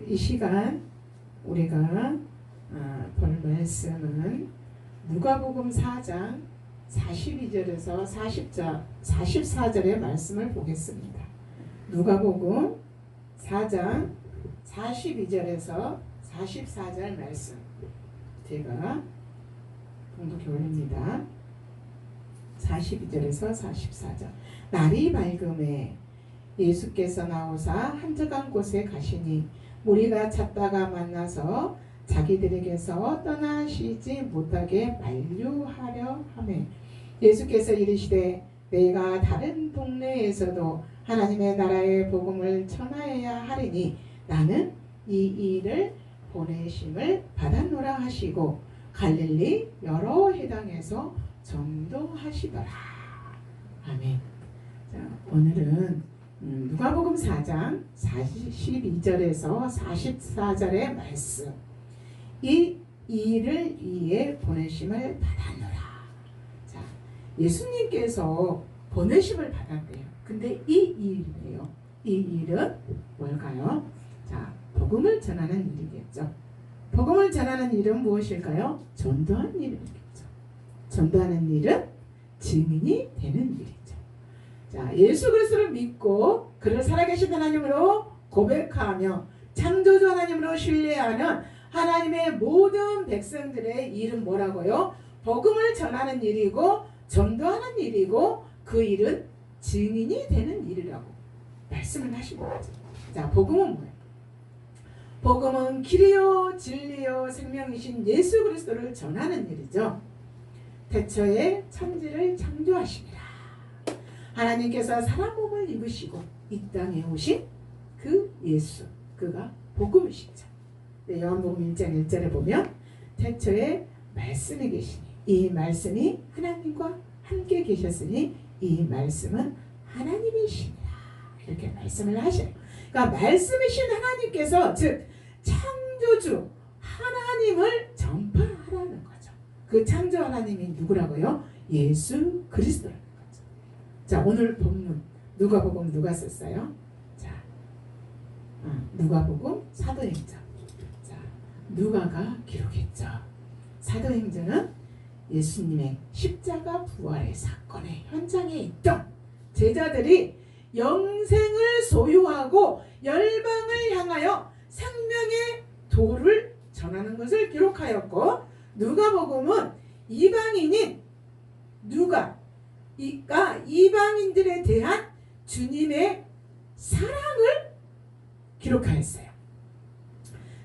이 시간 우리가 볼 말씀은 누가복음 4장 42절에서 44절의 말씀을 보겠습니다. 누가복음 4장 42절에서 44절 말씀 제가 봉독해 올립니다. 42절에서 44절. 날이 밝음에 예수께서 나오사 한적한 곳에 가시니 무리가 찾다가 만나서 자기들에게서 떠나시지 못하게 만류하려 하매 예수께서 이르시되 내가 다른 동네에서도 하나님의 나라의 복음을 전하여야 하리니 나는 이 일을 보내심을 받았노라 하시고 갈릴리 여러 해당에서 전도하시더라. 아멘. 자, 오늘은 누가복음 4장 42절에서 44절의 말씀. 이 일을 위해 보내심을 받았노라. 자, 예수님께서 보내심을 받았대요. 근데 이 일이에요. 이 일은 뭘까요? 자, 복음을 전하는 일이겠죠. 복음을 전하는 일은 무엇일까요? 전도하는 일이겠죠. 전도하는 일은 증인이 되는 일이죠. 자, 예수 그리스도를 믿고 그를 살아계신 하나님으로 고백하며 창조주 하나님으로 신뢰하는 하나님의 모든 백성들의 일은 뭐라고요? 복음을 전하는 일이고 전도하는 일이고 그 일은 증인이 되는 일이라고 말씀을 하신 거죠. 자, 복음은 뭐예요? 복음은 길이요 진리요 생명이신 예수 그리스도를 전하는 일이죠. 태초에 천지를 창조하시니라. 하나님께서 사람 몸을 입으시고 이 땅에 오신 그 예수, 그가 복음이시죠. 요한복음 1장 1절에 보면 태초에 말씀이 계시니 이 말씀이 하나님과 함께 계셨으니 이 말씀은 하나님이시니라. 이렇게 말씀을 하셔요. 그러니까 말씀이신 하나님께서 즉 창조주 하나님을 전파하라는 거죠. 그 창조 하나님이 누구라고요? 예수 그리스도라는 거죠. 자, 오늘 본문 누가복음 누가 썼어요? 자, 누가복음 사도행전. 자, 누가가 기록했죠. 사도행전은 예수님의 십자가 부활의 사건의 현장에 있던 제자들이 영생을 소유하고 열방을 향하여 생명의 도를 전하는 것을 기록하였고 누가복음은 이방인인 누가가 이방인들에 대한 주님의 사랑을 기록하였어요.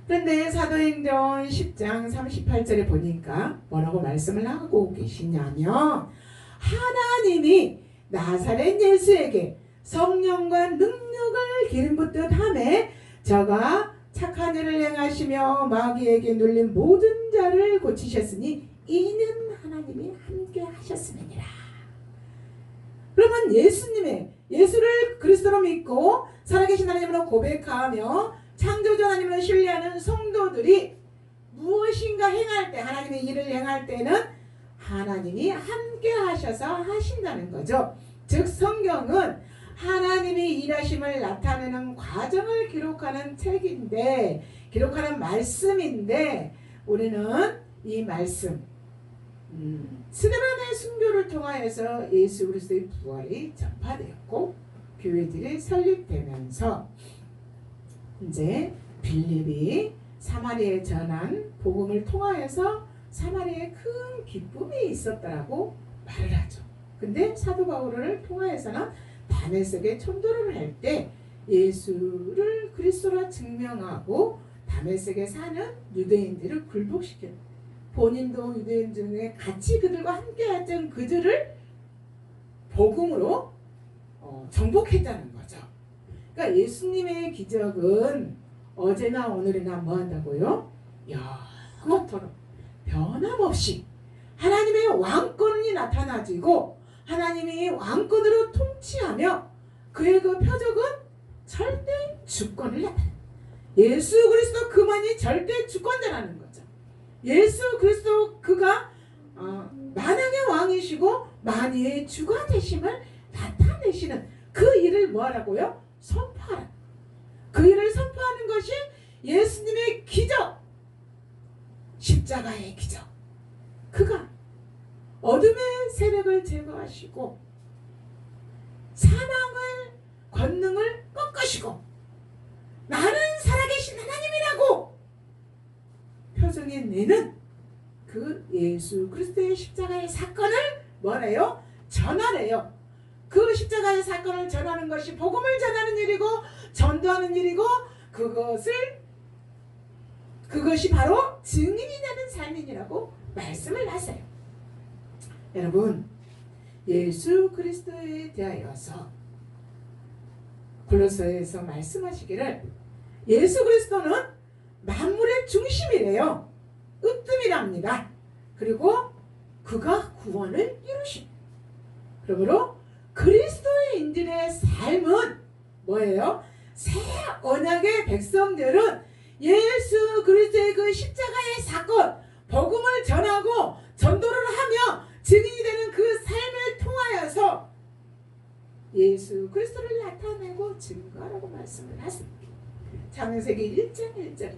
그런데 사도행전 10장 38절에 보니까 뭐라고 말씀을 하고 계시냐면 하나님이 나사렛 예수에게 성령과 능력을 기름 붓듯 하매 저가 착한 일을 행하시며 마귀에게 눌린 모든 자를 고치셨으니 이는 하나님이 함께 하셨음이니라. 그러면 예수를 그리스도로 믿고 살아계신 하나님으로 고백하며 창조주 하나님을 신뢰하는 성도들이 무엇인가 행할 때 하나님의 일을 행할 때는 하나님이 함께 하셔서 하신다는 거죠. 즉 성경은 하나님이 일하심을 나타내는 과정을 기록하는 책인데 기록하는 말씀인데 우리는 이 말씀 스데반의 순교를 통하여서 예수 그리스도의 부활이 전파되었고 교회들이 설립되면서 이제 빌립이 사마리아에 전한 복음을 통하여서 사마리아에 큰 기쁨이 있었다라고 말을 하죠. 근데 사도 바울을 통하여서는 다메섹에 전도를 할 때 예수를 그리스도라 증명하고 다메섹에 사는 유대인들을 굴복시켜 본인도 유대인 중에 같이 그들과 함께 했던 그들을 복음으로 정복했다는 거죠. 그러니까 예수님의 기적은 어제나 오늘이나 뭐 한다고요? 영원토록 변함없이 하나님의 왕권이 나타나지고 하나님이 왕권으로 통치하며 그의 그 표적은 절대 주권을 나타내. 예수 그리스도 그만이 절대 주권자라는 거죠. 예수 그리스도 그가 만왕의 왕이시고 만유의 주가 되심을 나타내시는 그 일을 뭐하라고요? 선포하라. 그 일을 선포하는 것이 것이 예수님의 기적, 십자가의 기적. 그가 어둠의 세력을 제거하시고 사망의 권능을 꺾으시고 나는 살아계신 하나님이라고 표정에 내는 그 예수 그리스도의 십자가의 사건을 뭐래요? 전하래요. 그 십자가의 사건을 전하는 것이 복음을 전하는 일이고 전도하는 일이고 그것이 바로 증인이 되는 삶이라고 말씀을 하세요. 여러분, 예수 그리스도에 대하여서 골로새에서 말씀하시기를 예수 그리스도는 만물의 중심이래요. 으뜸이랍니다. 그리고 그가 구원을 이루신. 그러므로 그리스도인들의 삶은 뭐예요? 새 언약의 백성들은 예수 그리스도의 그 십자가의 사건, 복음을 전하고 전도를 하며 증인이 되는 그 삶을 통하여서 예수 그리스도를 나타내고 증거하라고 말씀을 하십니다. 창세기 1장 1절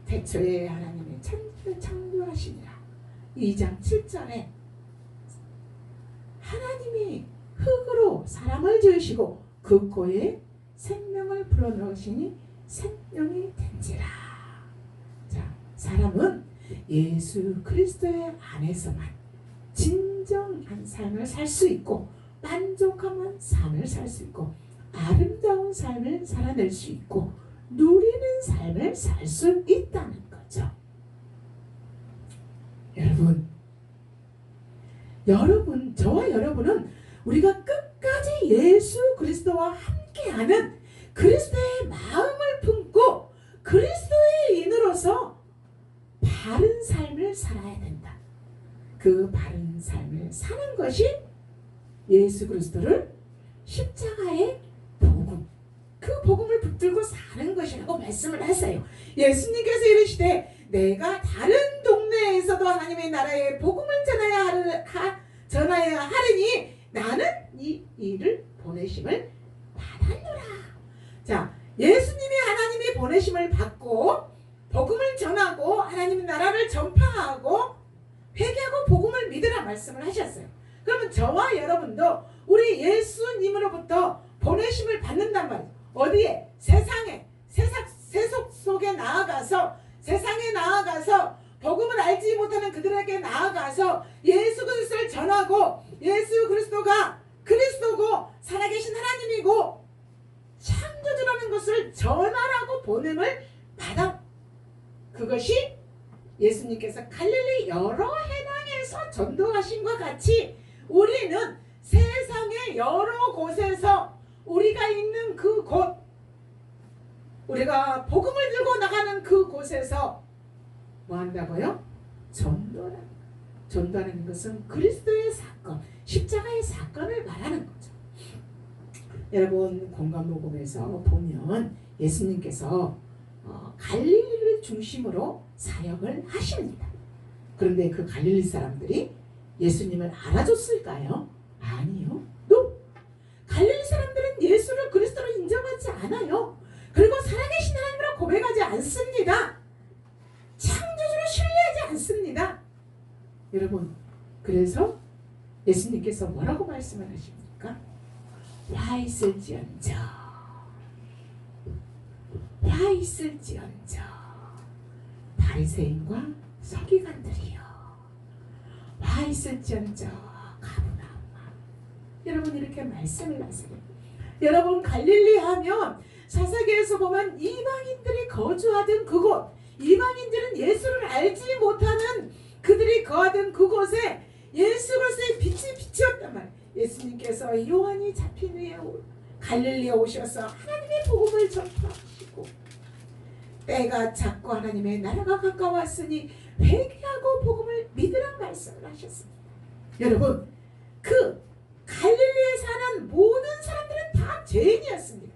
태초에 하나님의 천지를 창조하시니라. 2장 7절에 하나님이 흙으로 사람을 지으시고 그 코에 생명을 불어넣으시니 생명이 된지라. 자, 사람은 예수 그리스도의 안에서만 진정한 삶을 살 수 있고 만족한 삶을 살 수 있고 아름다운 삶을 살아낼 수 있고 누리는 삶을 살 수 있다는 거죠. 여러분, 저와 여러분은 우리가 끝까지 예수 그리스도와 함께하는 그리스도의 마음을 품고 그리스도의 인으로서 바른 삶을 살아야 된다. 그 바른 삶을 사는 것이 예수 그리스도를 십자가의 복음, 그 복음을 붙들고 사는 것이라고 말씀을 하세요. 예수님께서 이르시되 내가 다른 동네에서도 하나님의 나라의 복음을 전하여야 하리니 나는 이 일을 보내심을 받았노라. 자, 예수님이 하나님의 보내심을 받고 복음을 전하고 하나님의 나라를 전파하고 회개하고 복음을 믿으라 말씀을 하셨어요. 그러면 저와 여러분도 우리 예수님으로부터 보내심을 받는단 말이에요. 어디에? 세상에, 세속 속에 나아가서 세상에 나아가서 복음을 알지 못하는 그들에게 나아가서 예수 그리스도를 전하고 예수 그리스도가 그리스도고 살아계신 하나님이고 창조주라는 것을 전하라고 보냄을 받아. 그것이 예수님께서 갈릴리 여러 해당에서 전도하신 것 같이 우리는 세상의 여러 곳에서 우리가 있는 그 곳, 우리가 복음을 들고 나가는 그 곳에서 뭐 한다고요? 전도하는 것은 그리스도의 사건, 십자가의 사건을 말하는 거죠. 여러분, 공간복음에서 보면 예수님께서 갈릴리를 중심으로 사역을 하십니다. 그런데 그 갈릴리 사람들이 예수님을 알아줬을까요? 아니요. 갈릴리 사람들은 예수를 그리스도로 인정하지 않아요. 그리고 살아계신 하나님으로 고백하지 않습니다. 창조주를 신뢰하지 않습니다. 여러분, 그래서 예수님께서 뭐라고 말씀을 하십니까? 화 있을지언정 바리새인과 서기관들이여, 화 있을지언정 가버나움아. 여러분, 이렇게 말씀을 하세요. 여러분, 갈릴리 하면 사사기에서 보면 이방인들이 거주하던 그곳, 이방인들은 예수를 알지 못하는 그들이 거하던 그곳에 예수 그리스도의 빛이 비치었단 말이에요. 예수님께서 요한이 잡힌 후에 갈릴리에 오셔서 하나님의 복음을 전파하시고 때가 찼고 하나님의 나라가 가까웠으니 회개하고 복음을 믿으라 말씀을 하셨습니다. 여러분, 그 갈릴리에 사는 모든 사람들은 다 죄인이었습니다.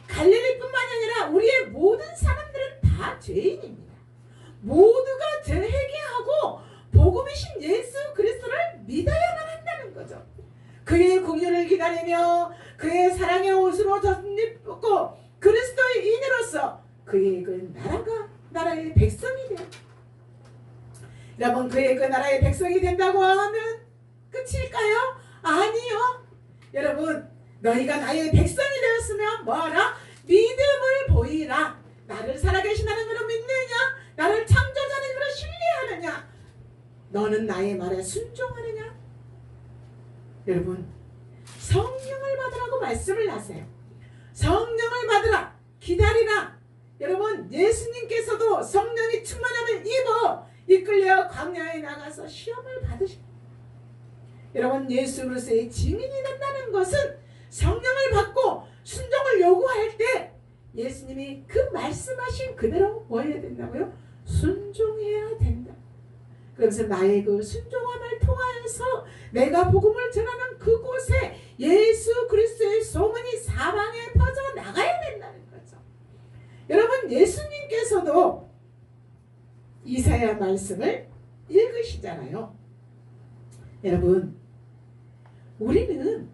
갈릴리뿐만이 아니라 우리의 모든 사람들은 다 죄인입니다. 모두가 회개하고 복음이신 예수 그리스도를 믿어야만 한다는 거죠. 그의 공연을 기다리며 그의 사랑의 옷으로 덧입고 그리스도의 인으로서 그의 그 나라가 나라의 백성이 돼요. 여러분, 그의 그 나라의 백성이 된다고 하면 끝일까요? 아니요. 여러분, 너희가 나의 백성이 되었으면 뭐하라? 믿음을 보이라. 나를 살아계신 하나님으로 믿느냐? 나를 창조자 하나님으로 신뢰하느냐? 너는 나의 말에 순종하느냐? 여러분, 성령을 받으라고 말씀을 하세요. 성령을 받으라. 기다리라. 여러분, 예수님께서도 성령이 충만함을 입어 이끌려 광야에 나가서 시험을 받으십니다. 여러분, 예수 그리스도의 증인이 된다는 것은 성령을 받고 순종을 요구할 때 예수님이 그 말씀하신 그대로 뭐 해야 된다고요? 순종해야 된다. 그래서 나의 그 순종함을 통하여서 내가 복음을 전하는 그곳에 예수 그리스도의 소문이 사방에 퍼져 나가야 된다는 거죠. 여러분, 예수님께서도 이사야 말씀을 읽으시잖아요. 여러분, 우리는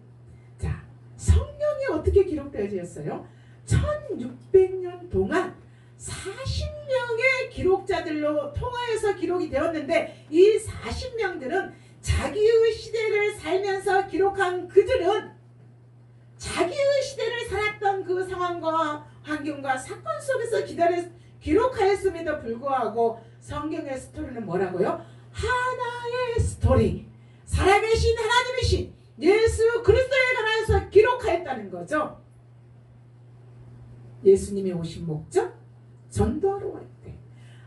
자, 성령이 어떻게 기록되어졌어요? 1600년 동안 40명의 기록자들로 통하여서 기록이 되었는데, 이 40명들은 자기의 시대를 살면서 기록한 그들은 자기의 시대를 살았던 그 상황과 환경과 사건 속에서 기록하였음에도 불구하고 성경의 스토리는 뭐라고요? 하나의 스토리, 살아계신 하나님이신 예수 그리스도에 관해서 기록하였다는 거죠. 예수님이 오신 목적? 전도하러 왔대요.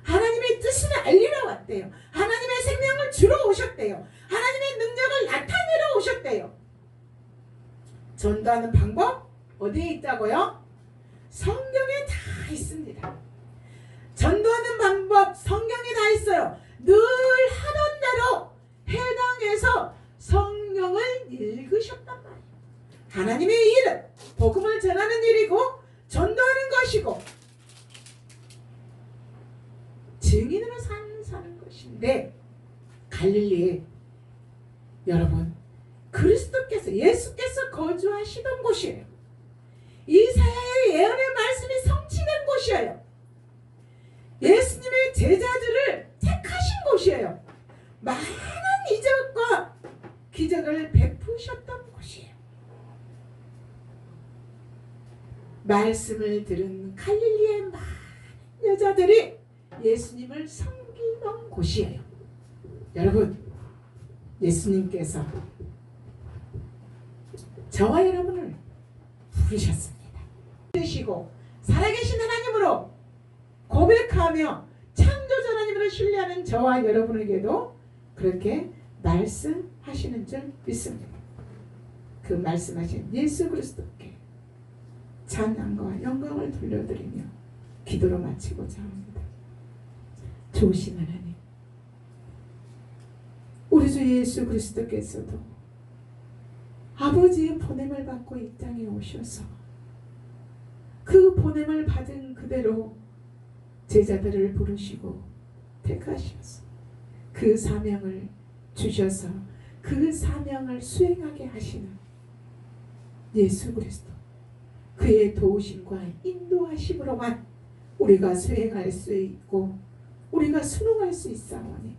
하나님의 뜻을 알리러 왔대요. 하나님의 생명을 주러 오셨대요. 하나님의 능력을 나타내러 오셨대요. 전도하는 방법 어디에 있다고요? 성경에 다 있습니다. 전도하는 방법 성경에 다 있어요. 늘 하던 대로 해당해서 성경을 읽으셨단 말이에요. 하나님의 일은 복음을 전하는 일이고 전도하는 것이고 증인으로 사는 것인데, 갈릴리에 여러분, 그리스도께서 예수께서 거주하시던 곳이에요. 이사야의 예언의 말씀이 성취된 곳이에요. 예수님의 제자들을 택하신 곳이에요. 많은 이적과 기적을 베푸셨던 곳이에요. 말씀을 들은 갈릴리의 많은 여자들이 예수님을 섬기던 곳이에요. 여러분, 예수님께서 저와 여러분을 부르셨습니다. 되시고 살아계신 하나님으로 고백하며 창조자 하나님으로 신뢰하는 저와 여러분에게도 그렇게 말씀하시는 줄 믿습니다. 그 말씀하신 예수 그리스도께 찬양과 영광을 돌려드리며 기도로 마치고자 합니다. 좋으신 하나님, 우리 주 예수 그리스도께서도 아버지의 보냄을 받고 이 땅에 오셔서 그 보냄을 받은 그대로 제자들을 부르시고 택하셔서 그 사명을 주셔서 그 사명을 수행하게 하시는 예수 그리스도, 그의 도우심과 인도하심으로만 우리가 수행할 수 있고 우리가 순응할 수 있사오니,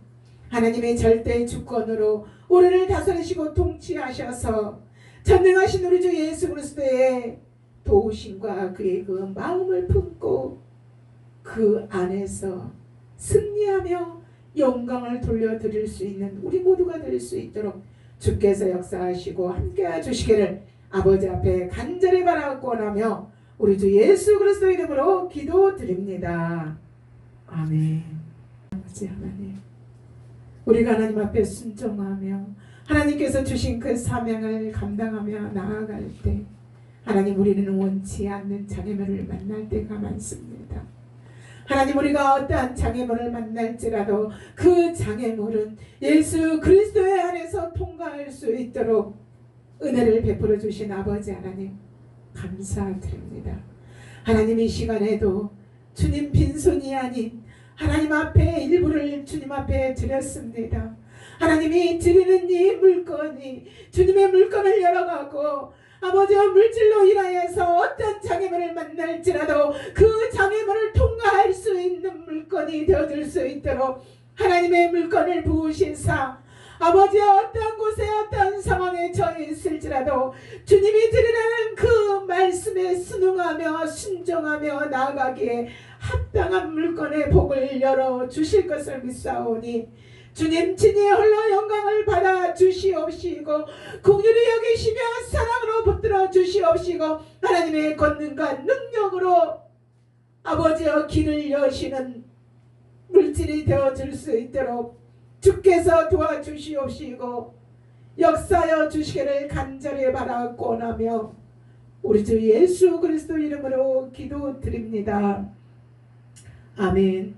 하나님의 절대 주권으로 우리를 다스리시고 통치하셔서 전능하신 우리 주 예수 그리스도의 도우심과 그의 그 마음을 품고 그 안에서 승리하며 영광을 돌려드릴 수 있는 우리 모두가 될 수 있도록 주께서 역사하시고 함께해 주시기를 아버지 앞에 간절히 바라고 원하며 우리 주 예수 그리스도 이름으로 기도드립니다. 아멘. 아버지 하나님, 우리가 하나님 앞에 순종하며 하나님께서 주신 그 사명을 감당하며 나아갈 때 하나님, 우리는 원치 않는 장애물을 만날 때가 많습니다. 하나님, 우리가 어떠한 장애물을 만날지라도 그 장애물은 예수 그리스도의 안에서 통과할 수 있도록 은혜를 베풀어 주신 아버지 하나님 감사드립니다. 하나님, 이 시간에도 주님 빈손이 아닌 하나님 앞에 일부를 주님 앞에 드렸습니다. 하나님이 드리는 이 물건이 주님의 물건을 열어가고 아버지와 물질로 인하여서 어떤 장애물을 만날지라도 그 장애물을 통과할 수 있는 물건이 되어줄 수 있도록 하나님의 물건을 부으신사 아버지 어떤 곳에 어떤 상황에 처해 있을지라도 주님이 드리라는 그 말씀에 순응하며 순종하며 나아가기에 합당한 물건의 복을 열어주실 것을 믿사오니 주님 친히 홀로 영광을 받아 주시옵시고 긍휼히 여기시며 사랑으로 붙들어 주시옵시고 하나님의 권능과 능력으로 아버지여 길을 여시는 물질이 되어줄 수 있도록 주께서 도와주시옵시고 역사하여 주시기를 간절히 바라고 나며 우리 주 예수 그리스도 이름으로 기도드립니다. 아멘.